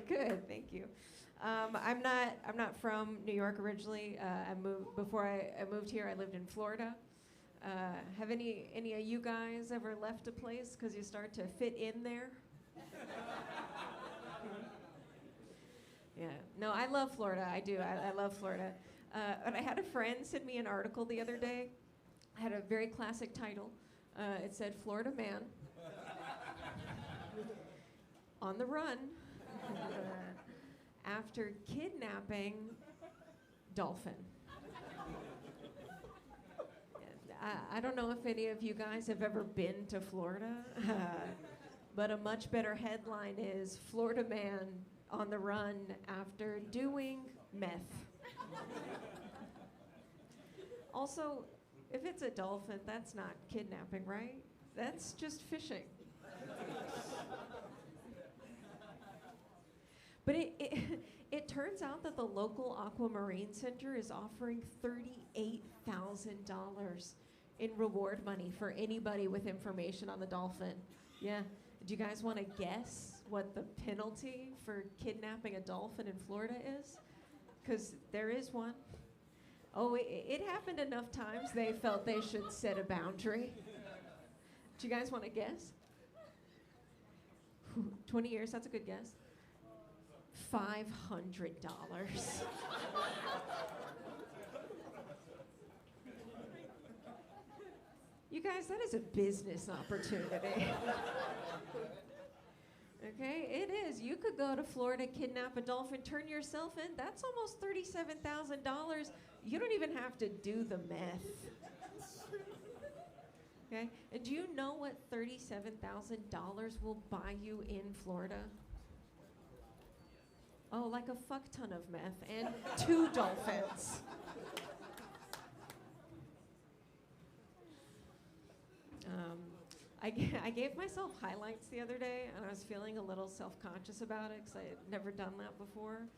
Good. Thank you. I'm not from New York originally. Before I moved here. I lived in Florida. Have any of you guys ever left a place because you start to fit in there? Yeah. No, I love Florida. I do. I love Florida. But I had a friend send me an article the other day. It had a very classic title. It said, "Florida man on the run after kidnapping dolphin." I don't know if any of you guys have ever been to Florida, but a much better headline is "Florida man on the run after doing meth." Also, if it's a dolphin, that's not kidnapping, right? That's just fishing. But it turns out that the local aquamarine center is offering $38,000 in reward money for anybody with information on the dolphin. Yeah. Do you guys want to guess what the penalty for kidnapping a dolphin in Florida is? Because there is one. Oh, it happened enough times they felt they should set a boundary. Do you guys want to guess? 20 years, that's a good guess. $500. You guys, that is a business opportunity. Okay, it is. You could go to Florida, kidnap a dolphin, turn yourself in. That's almost $37,000. You don't even have to do the meth. Okay, and do you know what $37,000 will buy you in Florida? Oh, like a fuck ton of meth and 2 dolphins. I gave myself highlights the other day, and I was feeling a little self-conscious about it because I had never done that before.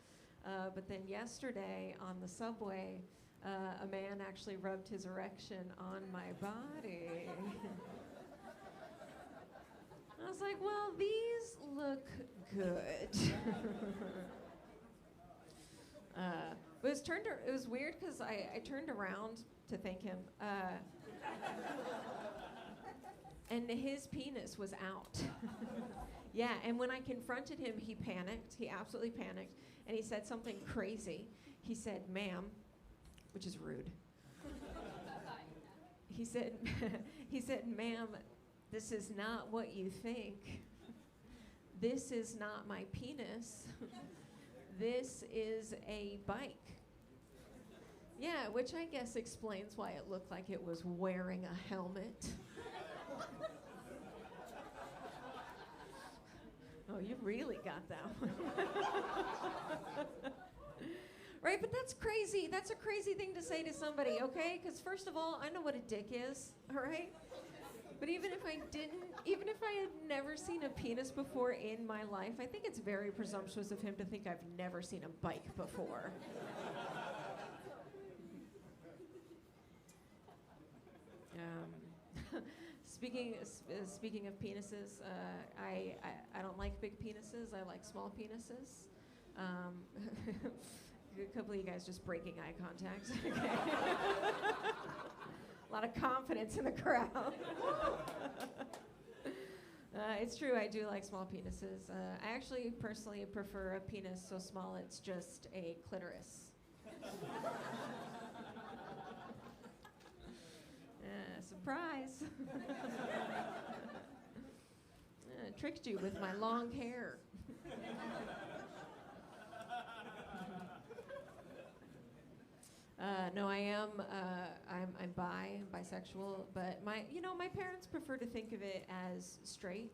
But then yesterday on the subway, a man actually rubbed his erection on my body. I was like, well, these look good. But it was weird because I turned around to thank him. And his penis was out. Yeah, and when I confronted him, he panicked. He absolutely panicked. And he said something crazy. He said, "Ma'am," which is rude. He said, "Ma'am, this is not what you think. This is not my penis. This is a bike." Yeah, which I guess explains why it looked like it was wearing a helmet. Oh, you really got that one. Right, but that's crazy. That's a crazy thing to say to somebody, okay? Because first of all, I know what a dick is, all right? But even if I had never seen a penis before in my life, I think it's very presumptuous of him to think I've never seen a bike before. Speaking of penises, I don't like big penises. I like small penises. A couple of you guys just breaking eye contact. Okay. A lot of confidence in the crowd. It's true, I do like small penises. I actually personally prefer a penis so small it's just a clitoris. Surprise. Tricked you with my long hair. No, I am. I'm bisexual, but my parents prefer to think of it as straight.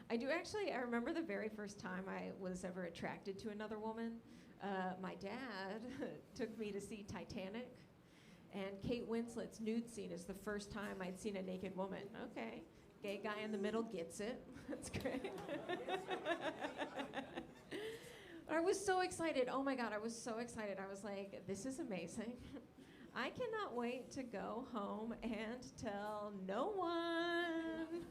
I do actually. I remember the very first time I was ever attracted to another woman. My dad took me to see Titanic, and Kate Winslet's nude scene is the first time I'd seen a naked woman. Okay, gay guy in the middle gets it. That's great. I was so excited. Oh my God, I was so excited. I was like, this is amazing. I cannot wait to go home and tell no one.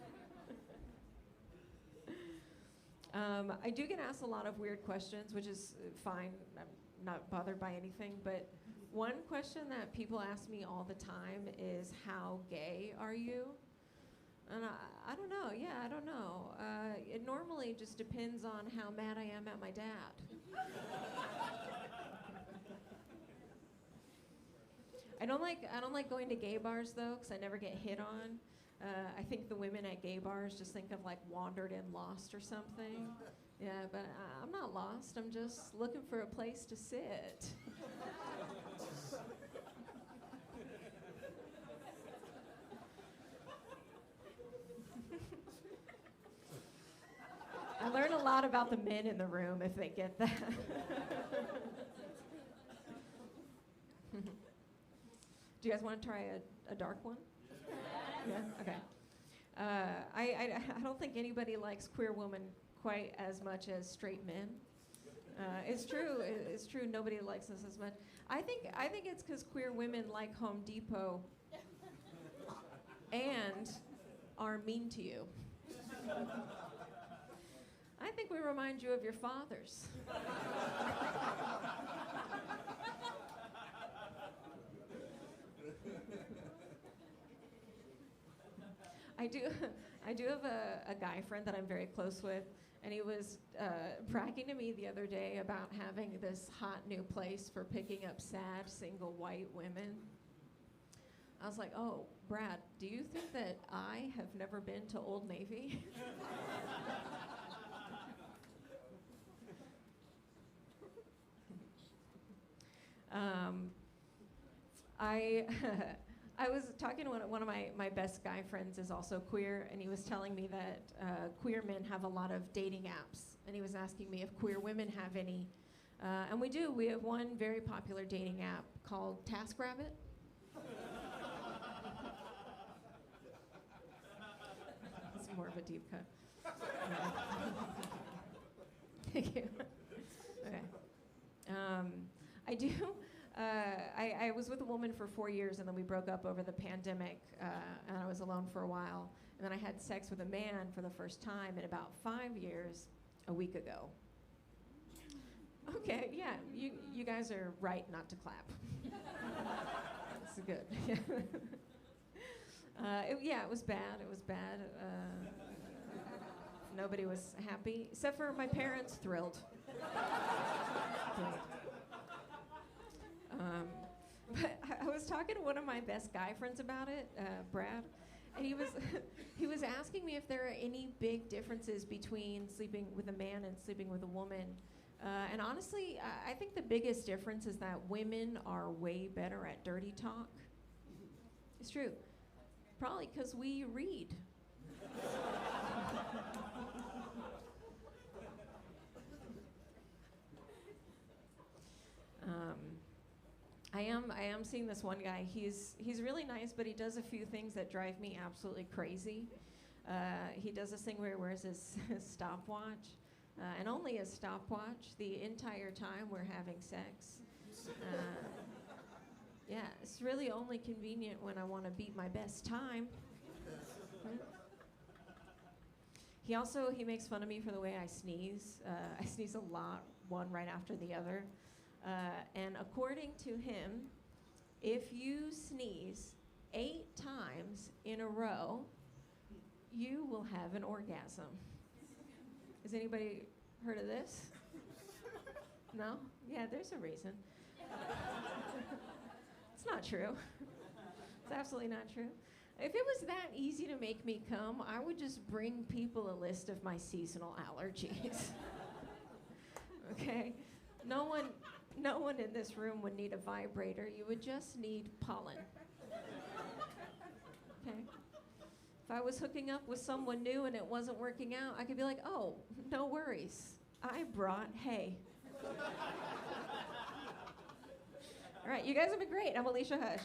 I do get asked a lot of weird questions, which is fine. I'm not bothered by anything. But one question that people ask me all the time is, how gay are you? And I don't know. Yeah, I don't know. It normally just depends on how mad I am at my dad. I don't like going to gay bars though, because I never get hit on. I think the women at gay bars just think of like wandered and lost or something. Yeah, but I'm not lost. I'm just looking for a place to sit. I learn a lot about the men in the room if they get that. Do you guys want to try a dark one? Yeah? Okay. I don't think anybody likes queer women quite as much as straight men. It's true. It's true. Nobody likes us as much. I think it's because queer women like Home Depot and are mean to you. I think we remind you of your fathers. I do have a guy friend that I'm very close with, and he was bragging to me the other day about having this hot new place for picking up sad single white women. I was like, oh, Brad, do you think that I have never been to Old Navy? I was talking to one of my best guy friends is also queer, and he was telling me that queer men have a lot of dating apps, and he was asking me if queer women have any, and we do. We have one very popular dating app called TaskRabbit. It's more of a deep cut. Thank you. Okay. I do. I was with a woman for 4 years, and then we broke up over the pandemic, and I was alone for a while. And then I had sex with a man for the first time in about 5 years, a week ago. Okay, yeah, you guys are right not to clap. That's good. It was bad. It was bad. Nobody was happy, except for my parents thrilled. But I was talking to one of my best guy friends about it, Brad, and he was asking me if there are any big differences between sleeping with a man and sleeping with a woman. And honestly, I think the biggest difference is that women are way better at dirty talk. It's true. Probably because we read. I am seeing this one guy. He's really nice, but he does a few things that drive me absolutely crazy. He does this thing where he wears his stopwatch, and only his stopwatch the entire time we're having sex. Yeah, it's really only convenient when I want to beat my best time. He makes fun of me for the way I sneeze. I sneeze a lot, one right after the other. And according to him, if you sneeze 8 times in a row, you will have an orgasm. Has anybody heard of this? No? Yeah, there's a reason. It's not true. It's absolutely not true. If it was that easy to make me come, I would just bring people a list of my seasonal allergies. Okay? No one in this room would need a vibrator. You would just need pollen. Okay? If I was hooking up with someone new and it wasn't working out, I could be like, oh, no worries. I brought hay. All right, you guys have been great. I'm Alysia Hush.